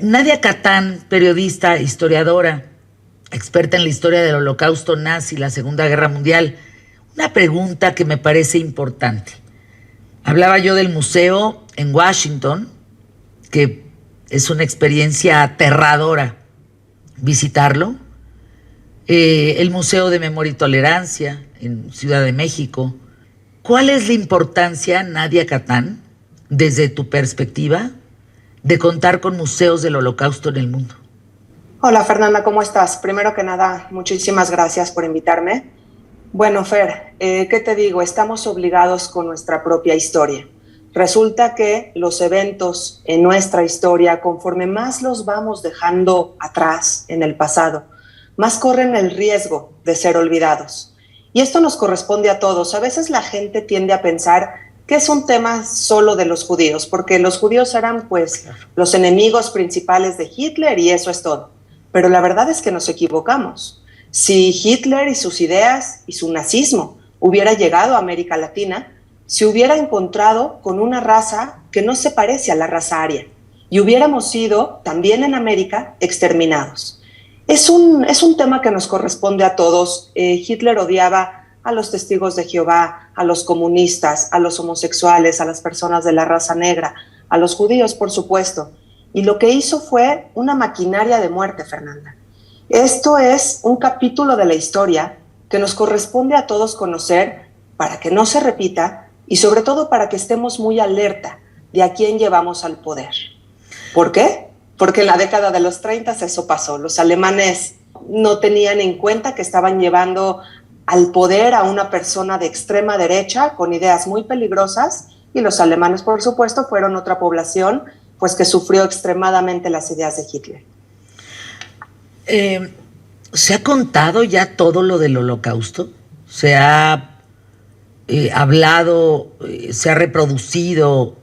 Nadia Catán, periodista, historiadora, experta en la historia del Holocausto nazi y la Segunda Guerra Mundial. Una pregunta que me parece importante. Hablaba yo del museo en Washington, que es una experiencia aterradora visitarlo. El Museo de Memoria y Tolerancia en Ciudad de México. ¿Cuál es la importancia, Nadia Catán, desde tu perspectiva, de contar con museos del Holocausto en el mundo? Hola Fernanda, ¿cómo estás? Primero que nada, muchísimas gracias por invitarme. Bueno, Fer, ¿qué te digo? Estamos obligados con nuestra propia historia. Resulta que los eventos en nuestra historia, conforme más los vamos dejando atrás en el pasado, más corren el riesgo de ser olvidados. Y esto nos corresponde a todos. A veces la gente tiende a pensar que es un tema solo de los judíos, porque los judíos eran pues los enemigos principales de Hitler y eso es todo. Pero la verdad es que nos equivocamos. Si Hitler y sus ideas y su nazismo hubiera llegado a América Latina, se hubiera encontrado con una raza que no se parece a la raza aria y hubiéramos sido también en América exterminados. Es un tema que nos corresponde a todos. Hitler odiaba a los testigos de Jehová, a los comunistas, a los homosexuales, a las personas de la raza negra, a los judíos, por supuesto. Y lo que hizo fue una maquinaria de muerte, Fernanda. Esto es un capítulo de la historia que nos corresponde a todos conocer para que no se repita y sobre todo para que estemos muy alerta de a quién llevamos al poder. ¿Por qué? Porque en la década de los 30 eso pasó. Los alemanes no tenían en cuenta que estaban llevando al poder a una persona de extrema derecha con ideas muy peligrosas y los alemanes, por supuesto, fueron otra población pues que sufrió extremadamente las ideas de Hitler. ¿Se ha contado ya todo lo del Holocausto? ¿Se ha hablado, se ha reproducido,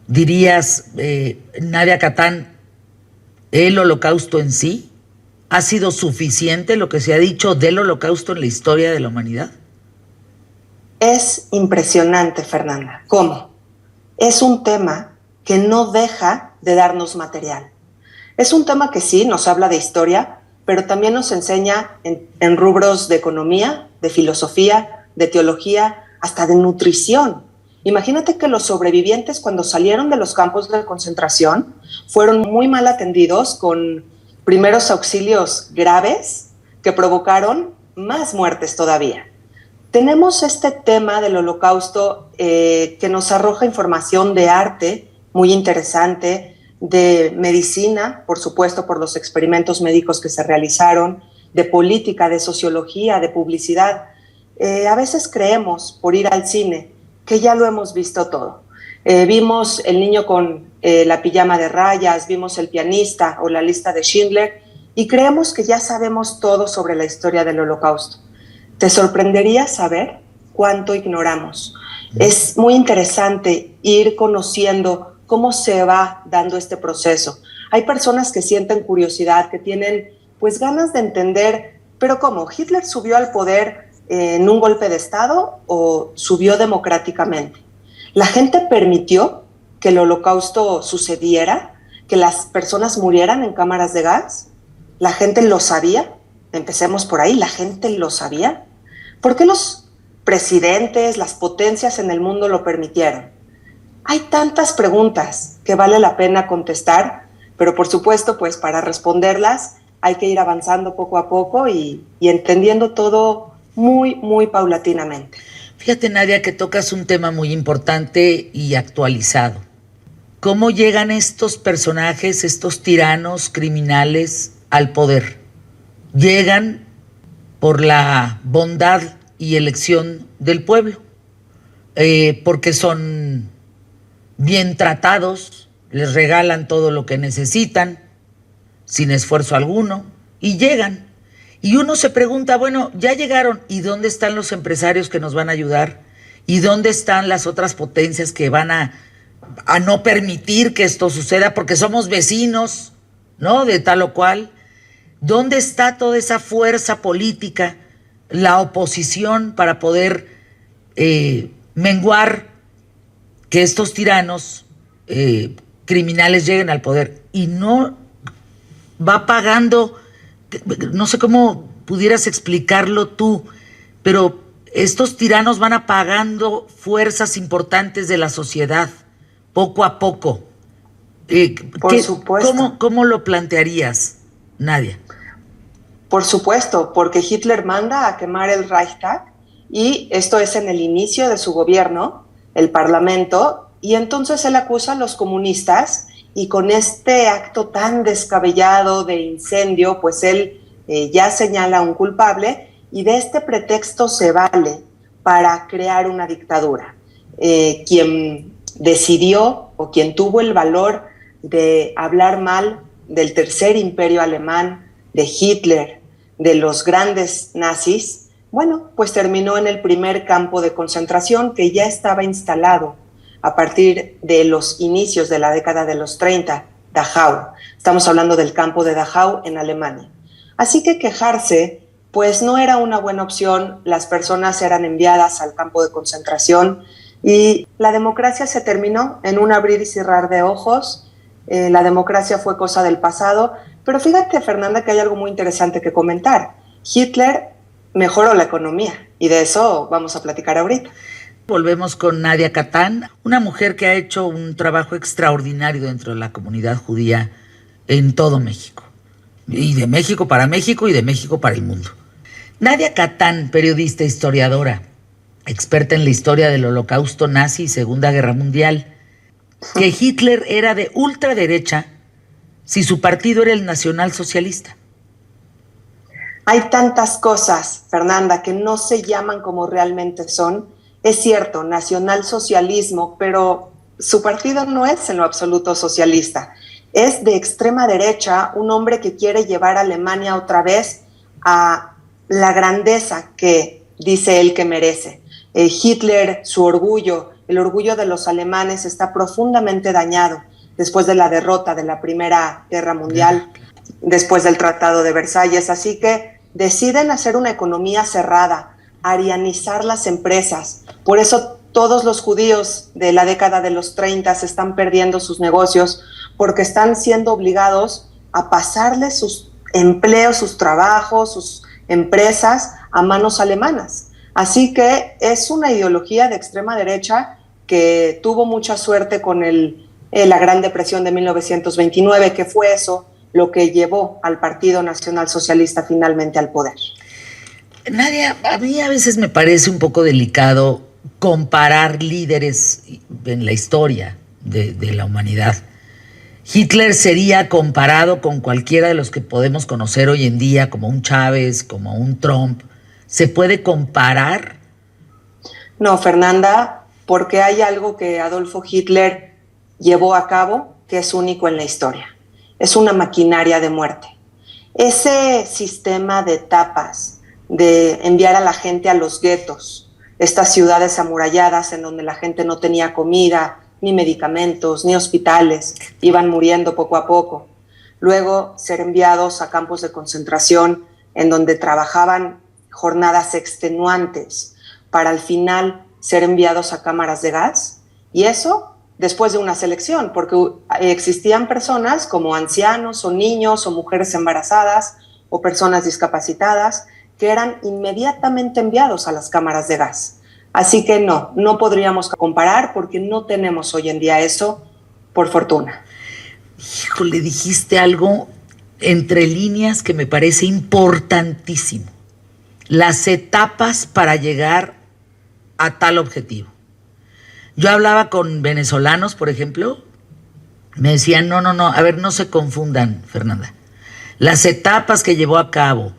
dirías, Nadia Catán, el Holocausto en sí? ¿Ha sido suficiente lo que se ha dicho del Holocausto en la historia de la humanidad? Es impresionante, Fernanda. ¿Cómo? Es un tema que no deja de darnos material. Es un tema que sí nos habla de historia, pero también nos enseña en rubros de economía, de filosofía, de teología, hasta de nutrición. Imagínate que los sobrevivientes cuando salieron de los campos de concentración fueron muy mal atendidos con primeros auxilios graves que provocaron más muertes todavía. Tenemos este tema del Holocausto que nos arroja información de arte muy interesante, de medicina, por supuesto, por los experimentos médicos que se realizaron, de política, de sociología, de publicidad. A veces creemos, por ir al cine, que ya lo hemos visto todo. Vimos El niño con la pijama de rayas, vimos El pianista o La lista de Schindler y creemos que ya sabemos todo sobre la historia del Holocausto. Te sorprendería saber cuánto ignoramos. Es muy interesante ir conociendo cómo se va dando este proceso. Hay personas que sienten curiosidad, que tienen pues ganas de entender, pero ¿cómo? ¿Hitler subió al poder en un golpe de Estado o subió democráticamente? ¿La gente permitió que el Holocausto sucediera? ¿Que las personas murieran en cámaras de gas? ¿La gente lo sabía? Empecemos por ahí, ¿la gente lo sabía? ¿Por qué los presidentes, las potencias en el mundo lo permitieron? Hay tantas preguntas que vale la pena contestar, pero por supuesto, pues para responderlas hay que ir avanzando poco a poco y entendiendo todo muy, muy paulatinamente. Fíjate, Nadia, que tocas un tema muy importante y actualizado. ¿Cómo llegan estos personajes, estos tiranos criminales al poder? Llegan por la bondad y elección del pueblo, porque son bien tratados, les regalan todo lo que necesitan, sin esfuerzo alguno, y llegan. Y uno se pregunta, bueno, ya llegaron, ¿y dónde están los empresarios que nos van a ayudar? ¿Y dónde están las otras potencias que van a no permitir que esto suceda? Porque somos vecinos, ¿no? De tal o cual. ¿Dónde está toda esa fuerza política, la oposición para poder menguar que estos tiranos criminales lleguen al poder? y no va pagando, no sé cómo pudieras explicarlo tú, pero estos tiranos van apagando fuerzas importantes de la sociedad, poco a poco. Por supuesto. ¿Cómo lo plantearías, Nadia? Por supuesto, porque Hitler manda a quemar el Reichstag y esto es en el inicio de su gobierno, el Parlamento, y entonces él acusa a los comunistas y con este acto tan descabellado de incendio, pues él ya señala a un culpable y de este pretexto se vale para crear una dictadura. Quien decidió o quien tuvo el valor de hablar mal del Tercer Imperio Alemán, de Hitler, de los grandes nazis, bueno, pues terminó en el primer campo de concentración que ya estaba instalado a partir de los inicios de la década de los 30, Dachau. Estamos hablando del campo de Dachau en Alemania. Así que quejarse, pues no era una buena opción, las personas eran enviadas al campo de concentración y la democracia se terminó en un abrir y cerrar de ojos. La democracia fue cosa del pasado, pero fíjate, Fernanda, que hay algo muy interesante que comentar. Hitler mejoró la economía y de eso vamos a platicar ahorita. Volvemos con Nadia Katán, una mujer que ha hecho un trabajo extraordinario dentro de la comunidad judía en todo México. Y de México para México y de México para el mundo. Nadia Katán, periodista, historiadora, experta en la historia del Holocausto nazi y Segunda Guerra Mundial, que Hitler era de ultraderecha si su partido era el nacionalsocialista. Hay tantas cosas, Fernanda, que no se llaman como realmente son. Es cierto, nacionalsocialismo, pero su partido no es en lo absoluto socialista. Es de extrema derecha, un hombre que quiere llevar a Alemania otra vez a la grandeza que dice él que merece. Hitler, su orgullo, el orgullo de los alemanes está profundamente dañado después de la derrota de la Primera Guerra Mundial, después del Tratado de Versalles. Así que deciden hacer una economía cerrada, arianizar las empresas. Por eso todos los judíos de la década de los 30 están perdiendo sus negocios porque están siendo obligados a pasarle sus empleos, sus trabajos, sus empresas a manos alemanas. Así que es una ideología de extrema derecha que tuvo mucha suerte con la Gran Depresión de 1929, que fue eso lo que llevó al Partido Nacional Socialista finalmente al poder. Nadia, a mí a veces me parece un poco delicado comparar líderes en la historia de la humanidad. Hitler sería comparado con cualquiera de los que podemos conocer hoy en día, como un Chávez, como un Trump. ¿Se puede comparar? No, Fernanda, porque hay algo que Adolfo Hitler llevó a cabo que es único en la historia. Es una maquinaria de muerte. Ese sistema de etapas, de enviar a la gente a los guetos, estas ciudades amuralladas en donde la gente no tenía comida, ni medicamentos, ni hospitales, iban muriendo poco a poco. Luego ser enviados a campos de concentración en donde trabajaban jornadas extenuantes para al final ser enviados a cámaras de gas. Y eso después de una selección, porque existían personas como ancianos o niños o mujeres embarazadas o personas discapacitadas que eran inmediatamente enviados a las cámaras de gas. Así que no podríamos comparar porque no tenemos hoy en día eso, por fortuna. Híjole, dijiste algo entre líneas que me parece importantísimo. Las etapas para llegar a tal objetivo. Yo hablaba con venezolanos, por ejemplo, me decían, no, a ver, no se confundan, Fernanda. Las etapas que llevó a cabo,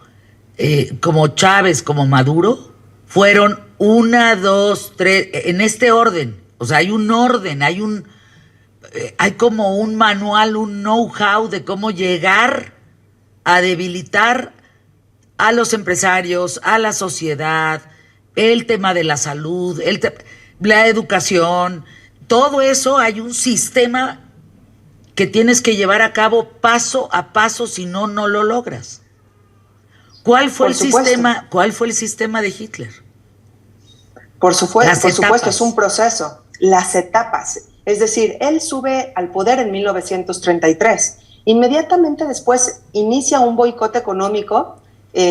como Chávez, como Maduro, fueron 1, 2, 3, en este orden. O sea, hay un orden, hay como un manual, un know-how de cómo llegar a debilitar a los empresarios, a la sociedad, el tema de la salud, la educación, todo eso hay un sistema que tienes que llevar a cabo paso a paso, si no lo logras. ¿Cuál fue el sistema de Hitler? Por supuesto, es un proceso. Las etapas. Es decir, él sube al poder en 1933 Inmediatamente después inicia un boicot económico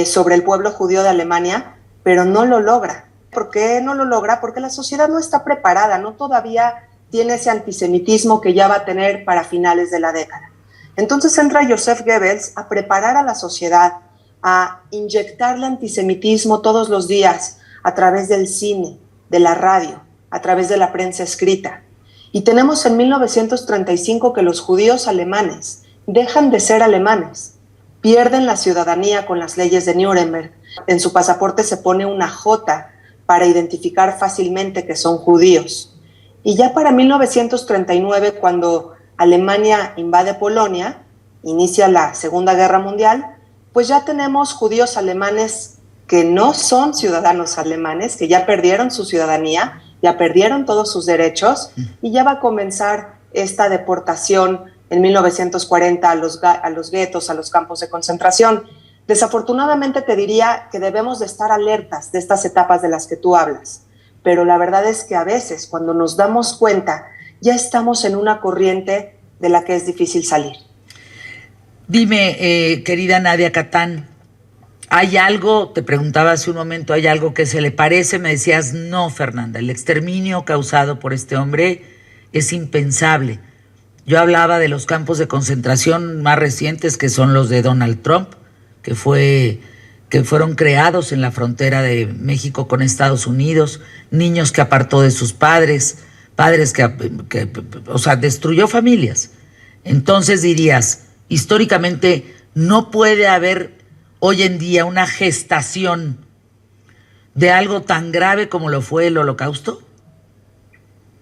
sobre el pueblo judío de Alemania, pero no lo logra. ¿Por qué no lo logra? Porque la sociedad no está preparada, no todavía tiene ese antisemitismo que ya va a tener para finales de la década. Entonces entra Joseph Goebbels a preparar a la sociedad, a inyectarle antisemitismo todos los días a través del cine, de la radio, a través de la prensa escrita. Y tenemos en 1935 que los judíos alemanes dejan de ser alemanes, pierden la ciudadanía con las leyes de Nuremberg. En su pasaporte se pone una J para identificar fácilmente que son judíos. Y ya para 1939, cuando Alemania invade Polonia, inicia la Segunda Guerra Mundial, pues ya tenemos judíos alemanes que no son ciudadanos alemanes, que ya perdieron su ciudadanía, ya perdieron todos sus derechos, y ya va a comenzar esta deportación en 1940 a los guetos, a los campos de concentración. Desafortunadamente te diría que debemos de estar alertas de estas etapas de las que tú hablas, pero la verdad es que a veces cuando nos damos cuenta ya estamos en una corriente de la que es difícil salir. Dime, querida Nadia Katán, ¿hay algo, te preguntaba hace un momento, hay algo que se le parece? Me decías, no, Fernanda, el exterminio causado por este hombre es impensable. Yo hablaba de los campos de concentración más recientes, que son los de Donald Trump, que fueron creados en la frontera de México con Estados Unidos, niños que apartó de sus padres que o sea, destruyó familias. Entonces dirías, históricamente no puede haber hoy en día una gestación de algo tan grave como lo fue el Holocausto.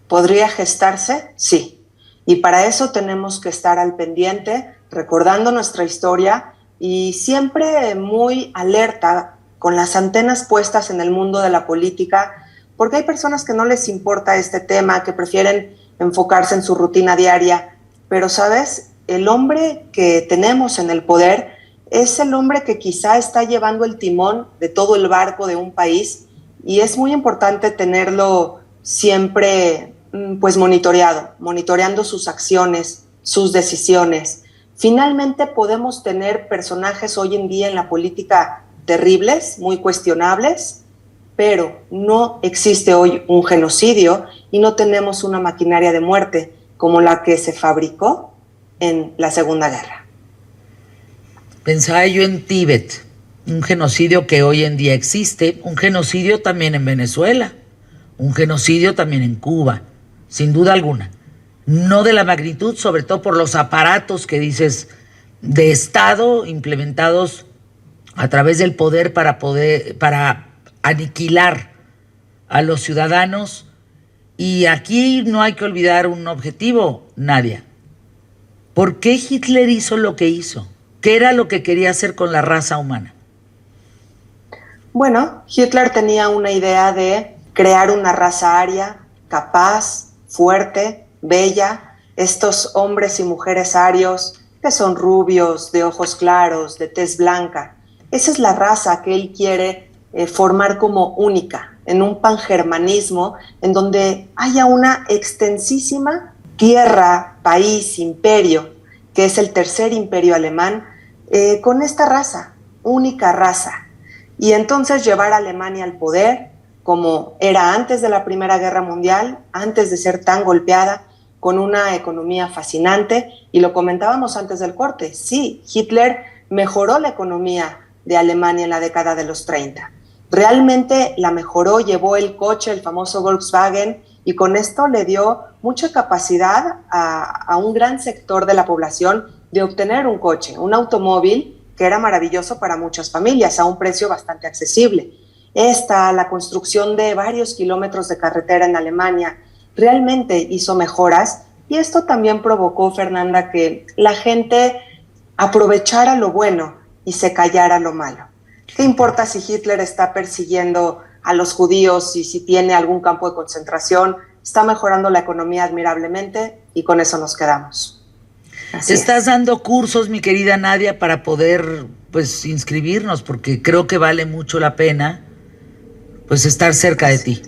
¿Podría gestarse? Sí. Y para eso tenemos que estar al pendiente, recordando nuestra historia y siempre muy alerta, con las antenas puestas en el mundo de la política, porque hay personas que no les importa este tema, que prefieren enfocarse en su rutina diaria. Pero, ¿sabes? El hombre que tenemos en el poder es el hombre que quizá está llevando el timón de todo el barco de un país, y es muy importante tenerlo siempre pues monitoreando sus acciones, sus decisiones. Finalmente podemos tener personajes hoy en día en la política terribles, muy cuestionables, pero no existe hoy un genocidio y no tenemos una maquinaria de muerte como la que se fabricó en la Segunda Guerra. Pensaba yo en Tíbet, un genocidio que hoy en día existe, un genocidio también en Venezuela, un genocidio también en Cuba, sin duda alguna. No de la magnitud, sobre todo por los aparatos que dices de Estado implementados a través del poder para aniquilar a los ciudadanos. Y aquí no hay que olvidar un objetivo, Nadia. ¿Por qué Hitler hizo lo que hizo? ¿Qué era lo que quería hacer con la raza humana? Bueno, Hitler tenía una idea de crear una raza aria, capaz, fuerte, bella, estos hombres y mujeres arios que son rubios, de ojos claros, de tez blanca. Esa es la raza que él quiere formar como única, en un pangermanismo en donde haya una extensísima tierra, país, imperio, que es el tercer imperio alemán, con esta raza, única raza. Y entonces llevar a Alemania al poder, como era antes de la Primera Guerra Mundial, antes de ser tan golpeada, con una economía fascinante, y lo comentábamos antes del corte, sí, Hitler mejoró la economía de Alemania en la década de los 30. Realmente la mejoró, llevó el coche, el famoso Volkswagen, y con esto le dio mucha capacidad a un gran sector de la población de obtener un coche, un automóvil que era maravilloso para muchas familias, a un precio bastante accesible. La construcción de varios kilómetros de carretera en Alemania realmente hizo mejoras, y esto también provocó, Fernanda, que la gente aprovechara lo bueno y se callara lo malo. ¿Qué importa si Hitler está persiguiendo a los judíos y si tiene algún campo de concentración? Está mejorando la economía admirablemente y con eso nos quedamos. Te estás dando cursos, mi querida Nadia, para poder pues inscribirnos, porque creo que vale mucho la pena pues estar cerca de ti.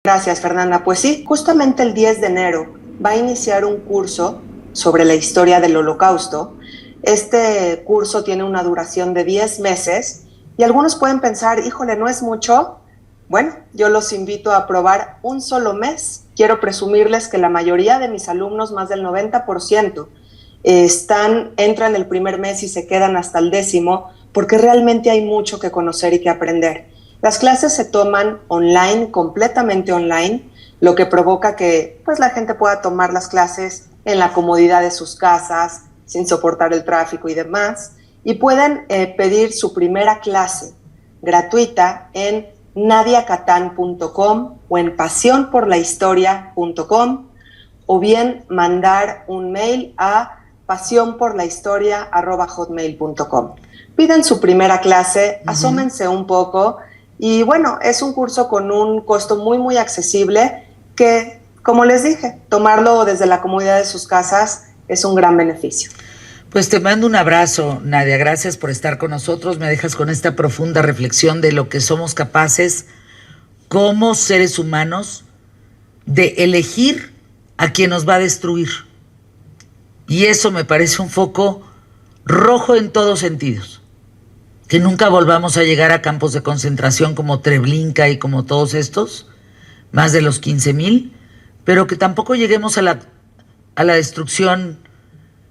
Gracias, Fernanda. Pues sí, justamente el 10 de enero va a iniciar un curso sobre la historia del Holocausto, Este curso tiene una duración de 10 meses y algunos pueden pensar, híjole, ¿no es mucho? Bueno, yo los invito a probar un solo mes. Quiero presumirles que la mayoría de mis alumnos, más del 90%, entran el primer mes y se quedan hasta el 10º, porque realmente hay mucho que conocer y que aprender. Las clases se toman online, completamente online, lo que provoca que pues, la gente pueda tomar las clases en la comodidad de sus casas, sin soportar el tráfico y demás, y pueden pedir su primera clase gratuita en nadiacatán.com o en pasionporlahistoria.com, o bien mandar un mail a pasionporlahistoria@hotmail.com. Piden su primera clase, asómense un poco, y bueno, es un curso con un costo muy, muy accesible que, como les dije, tomarlo desde la comodidad de sus casas es un gran beneficio. Pues te mando un abrazo, Nadia. Gracias por estar con nosotros. Me dejas con esta profunda reflexión de lo que somos capaces como seres humanos de elegir a quien nos va a destruir. Y eso me parece un foco rojo en todos sentidos. Que nunca volvamos a llegar a campos de concentración como Treblinka y como todos estos, más de los 15,000, pero que tampoco lleguemos a la destrucción,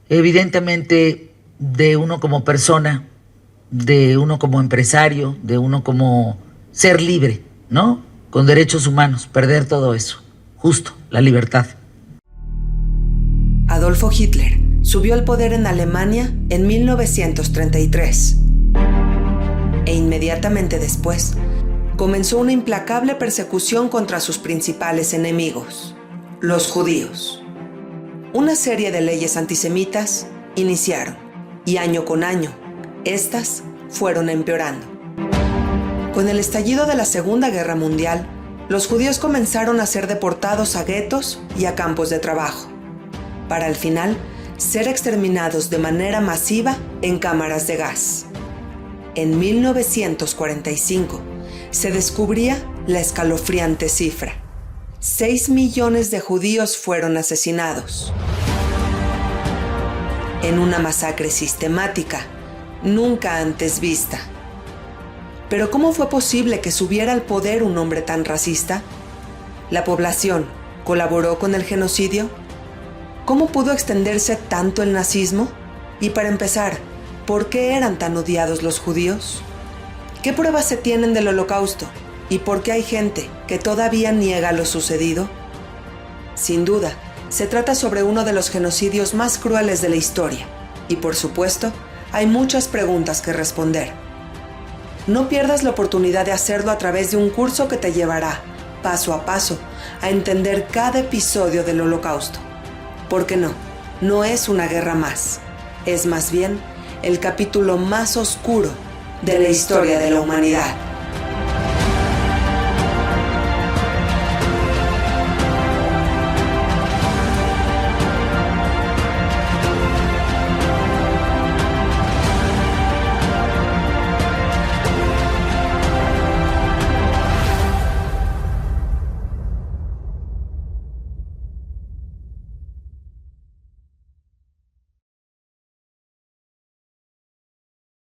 evidentemente, de uno como persona, de uno como empresario, de uno como ser libre, ¿no? Con derechos humanos, perder todo eso. Justo, la libertad. Adolfo Hitler subió al poder en Alemania en 1933. E inmediatamente después, comenzó una implacable persecución contra sus principales enemigos, los judíos. Una serie de leyes antisemitas iniciaron, y año con año, estas fueron empeorando. Con el estallido de la Segunda Guerra Mundial, los judíos comenzaron a ser deportados a guetos y a campos de trabajo, para al final ser exterminados de manera masiva en cámaras de gas. En 1945 se descubría la escalofriante cifra: 6 millones de judíos fueron asesinados. En una masacre sistemática, nunca antes vista. Pero ¿cómo fue posible que subiera al poder un hombre tan racista? ¿La población colaboró con el genocidio? ¿Cómo pudo extenderse tanto el nazismo? Y para empezar, ¿por qué eran tan odiados los judíos? ¿Qué pruebas se tienen del Holocausto? ¿Y por qué hay gente que todavía niega lo sucedido? Sin duda, se trata sobre uno de los genocidios más crueles de la historia. Y por supuesto, hay muchas preguntas que responder. No pierdas la oportunidad de hacerlo a través de un curso que te llevará, paso a paso, a entender cada episodio del Holocausto. Porque no es una guerra más. Es más bien el capítulo más oscuro de la historia de la humanidad.